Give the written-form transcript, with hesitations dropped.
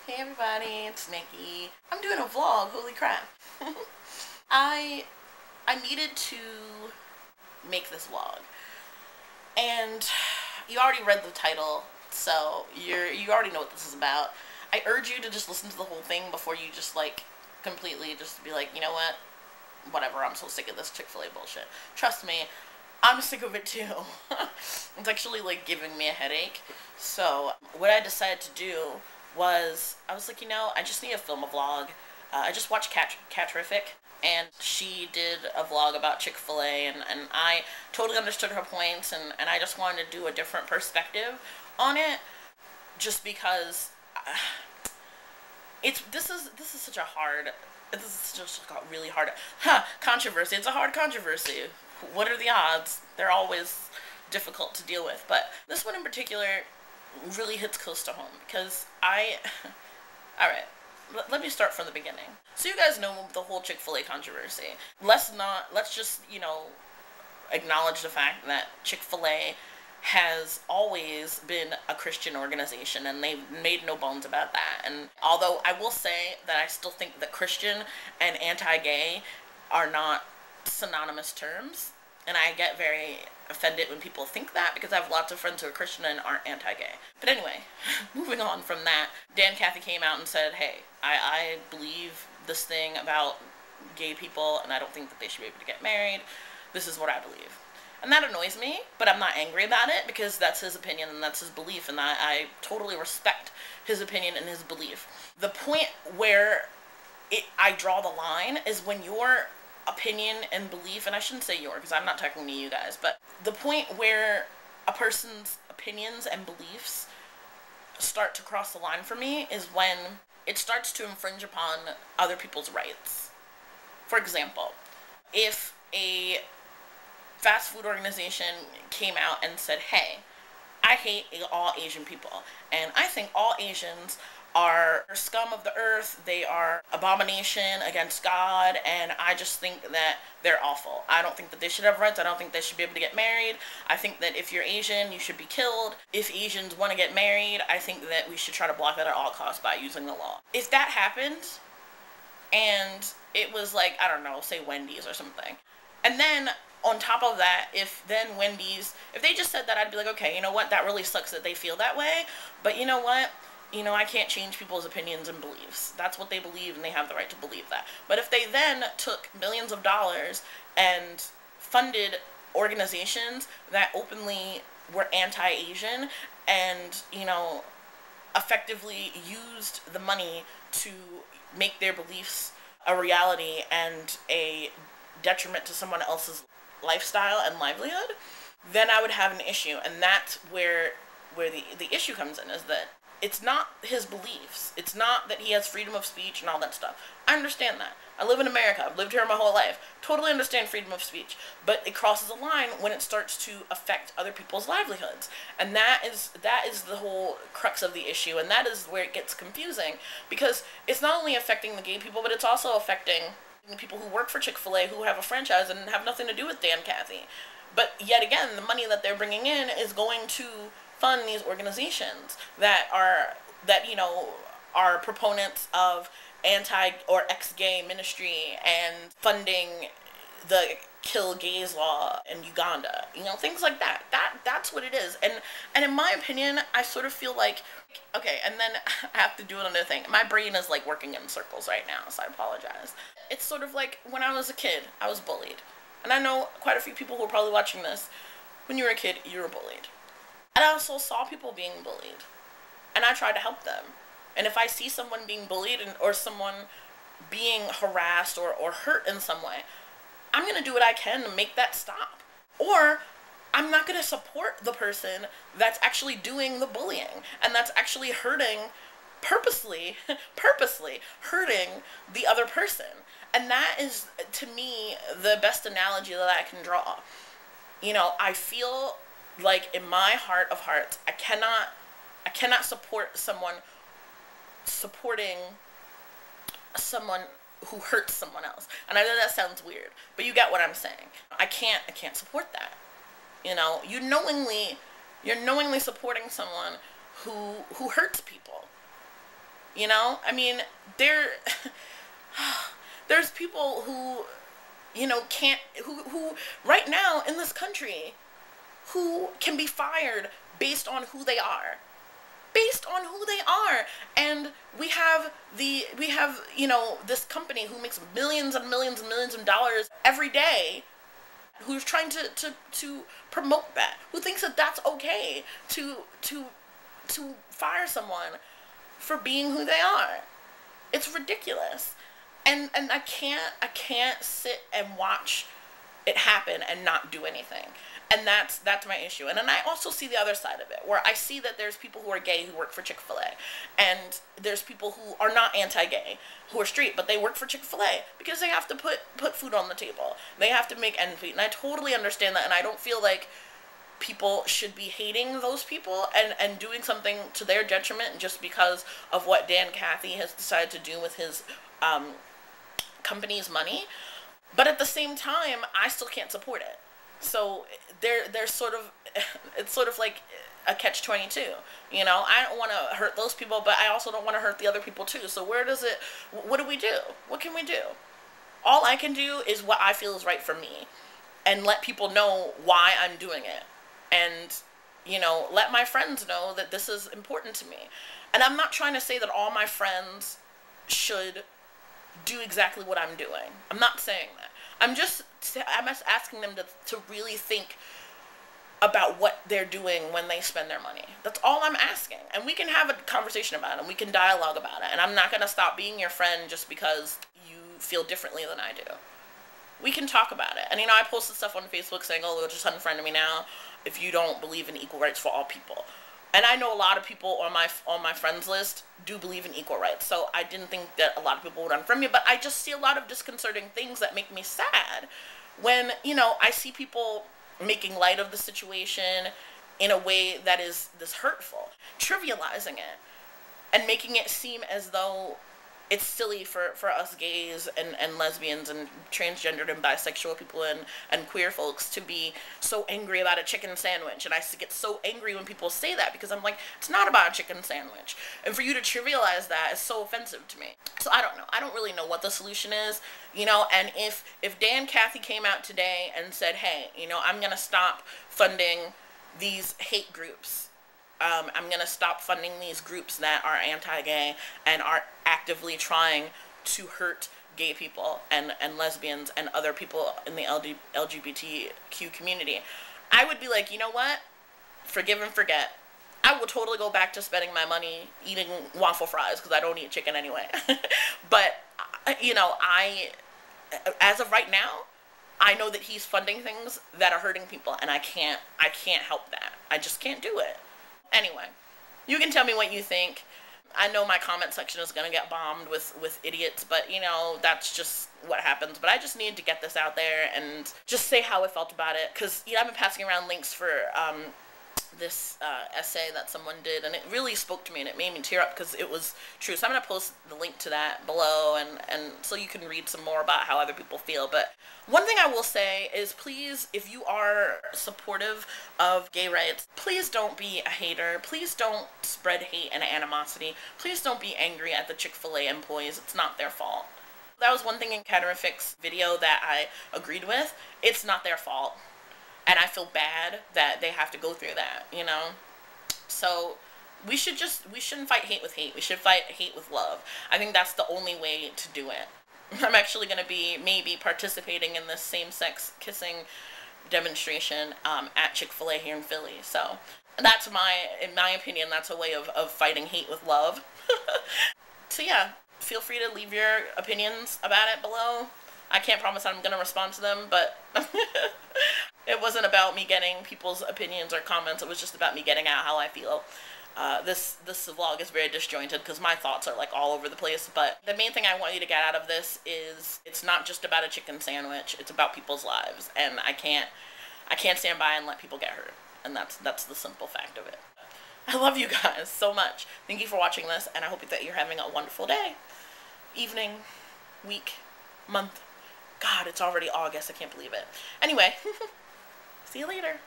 Hey everybody, it's Nikki. I'm doing a vlog, holy crap. I needed to make this vlog. And you already read the title, so you already know what this is about. I urge you to just listen to the whole thing before you just like completely just be like, you know what? Whatever, I'm so sick of this ChickFilA bullshit. Trust me, I'm sick of it too. It's actually like giving me a headache. So what I decided to do was, I was like, you know, I just need to film a vlog. I just watched Catry, and she did a vlog about ChickFilA, and I totally understood her points, and I just wanted to do a different perspective on it, just because this is such a hard, this is just a really hard controversy. It's a hard controversy. What are the odds? They're always difficult to deal with, but this one in particular really hits close to home because alright, let me start from the beginning. So you guys know the whole ChickFilA controversy. Let's just, you know, acknowledge the fact that ChickFilA has always been a Christian organization, and they've made no bones about that. And although I will say that I still think that Christian and anti-gay are not synonymous terms, and I get very offended when people think that, because I have lots of friends who are Christian and aren't anti-gay. But anyway, moving on from that, Cathy came out and said, hey, I believe this thing about gay people, and I don't think that they should be able to get married. This is what I believe. And that annoys me, but I'm not angry about it, because that's his opinion and that's his belief, and I totally respect his opinion and his belief. The point where I draw the line is when your opinion and belief, and I shouldn't say your, because I'm not talking to you guys, but the point where a person's opinions and beliefs start to cross the line for me is when it starts to infringe upon other people's rights. For example, if a fast food organization came out and said, hey, I hate all Asian people, and I think all Asians are scum of the earth, they are abomination against God, and I just think that they're awful. I don't think that they should have rights, I don't think they should be able to get married, I think that if you're Asian, you should be killed. If Asians want to get married, I think that we should try to block that at all costs by using the law. If that happened, and it was like, I don't know, say Wendy's or something, and then on top of that, if then Wendy's, if they just said that, I'd be like, okay, you know what, that really sucks that they feel that way, but you know what? You know, I can't change people's opinions and beliefs. That's what they believe, and they have the right to believe that. But if they then took millions of dollars and funded organizations that openly were anti-Asian and, you know, effectively used the money to make their beliefs a reality and a detriment to someone else's lifestyle and livelihood, then I would have an issue. And that's where the issue comes in, is that it's not his beliefs. It's not that he has freedom of speech and all that stuff. I understand that. I live in America. I've lived here my whole life. Totally understand freedom of speech. But it crosses a line when it starts to affect other people's livelihoods. And that is the whole crux of the issue. And that is where it gets confusing. Because it's not only affecting the gay people, but it's also affecting the people who work for ChickFilA, who have a franchise and have nothing to do with Cathy. But yet again, the money that they're bringing in is going to fund these organizations that you know, are proponents of anti or ex-gay ministry and funding the kill gays law in Uganda, you know, things like that. That's what it is. And in my opinion, I sort of feel like, okay, and then I have to do another thing. My brain is like working in circles right now, so I apologize. It's sort of like when I was a kid, I was bullied. And I know quite a few people who are probably watching this. When you were a kid, you were bullied. And I also saw people being bullied, and I tried to help them. And if I see someone being bullied or someone being harassed or hurt in some way, I'm going to do what I can to make that stop. Or I'm not going to support the person that's actually doing the bullying and that's actually hurting, purposely hurting the other person. And that is, to me, the best analogy that I can draw. You know, I feel like in my heart of hearts, I cannot support someone supporting someone who hurts someone else. And I know that sounds weird, but you get what I'm saying. I can't support that. You know, you're knowingly supporting someone who hurts people. You know, I mean, there's people who, you know, can't, who right now in this country, who can be fired based on who they are. Based on who they are. And we have, you know, this company who makes millions and millions and millions of dollars every day, who's trying to promote that, who thinks that that's okay to fire someone for being who they are. It's ridiculous. And I can't sit and watch it happen and not do anything. And that's my issue. And then I also see the other side of it, where I see that there's people who are gay who work for ChickFilA, and there's people who are not anti-gay, who are straight, but they work for ChickFilA because they have to put food on the table. They have to make ends meet. And I totally understand that, and I don't feel like people should be hating those people and doing something to their detriment just because of what Cathy has decided to do with his company's money. But at the same time, I still can't support it. So there's sort of, it's sort of like a catch-22, you know. I don't want to hurt those people, but I also don't want to hurt the other people too. So what do we do? What can we do? All I can do is what I feel is right for me, and let people know why I'm doing it, and, you know, let my friends know that this is important to me. And I'm not trying to say that all my friends should do exactly what I'm doing. I'm not saying that. I'm just asking them to really think about what they're doing when they spend their money. That's all I'm asking. And we can have a conversation about it, and we can dialogue about it. And I'm not going to stop being your friend just because you feel differently than I do. We can talk about it. And, you know, I posted stuff on Facebook saying, oh, just unfriend me now if you don't believe in equal rights for all people. And I know a lot of people on my friends list do believe in equal rights, so I didn't think that a lot of people would unfriend me, but I just see a lot of disconcerting things that make me sad when, you know, I see people making light of the situation in a way that is this hurtful, trivializing it, and making it seem as though it's silly for us gays and lesbians and transgendered and bisexual people and queer folks to be so angry about a chicken sandwich. And I get so angry when people say that, because I'm like, it's not about a chicken sandwich. And for you to trivialize that is so offensive to me. So I don't know. I don't really know what the solution is, you know. And if Cathy came out today and said, hey, you know, I'm going to stop funding these hate groups, I'm going to stop funding these groups that are anti-gay and are actively trying to hurt gay people and lesbians and other people in the LGBTQ community, I would be like, you know what? Forgive and forget. I will totally go back to spending my money eating waffle fries because I don't eat chicken anyway. But, you know, as of right now, I know that he's funding things that are hurting people, and I can't help that. I just can't do it. Anyway, you can tell me what you think. I know my comment section is going to get bombed with idiots, but, you know, that's just what happens. But I just needed to get this out there and just say how I felt about it. Because, you know, I've been passing around links for this essay that someone did, and it really spoke to me, and it made me tear up because it was true. So I'm going to post the link to that below, and so you can read some more about how other people feel. But one thing I will say is, please, if you are supportive of gay rights, please don't be a hater. Please don't spread hate and animosity. Please don't be angry at the ChickFilA employees. It's not their fault. That was one thing in Catterific's video that I agreed with. It's not their fault. And I feel bad that they have to go through that, you know? So we shouldn't fight hate with hate. We should fight hate with love. I think that's the only way to do it. I'm actually going to be maybe participating in this same-sex kissing demonstration at ChickFilA here in Philly. So that's in my opinion, that's a way of fighting hate with love. So yeah, feel free to leave your opinions about it below. I can't promise I'm going to respond to them, but it wasn't about me getting people's opinions or comments. It was just about me getting out how I feel. This vlog is very disjointed because my thoughts are like all over the place, but the main thing I want you to get out of this is it's not just about a chicken sandwich. It's about people's lives, and I can't stand by and let people get hurt, and that's the simple fact of it. I love you guys so much. Thank you for watching this, and I hope that you're having a wonderful day, evening, week, month. God, it's already August. I can't believe it. Anyway, see you later.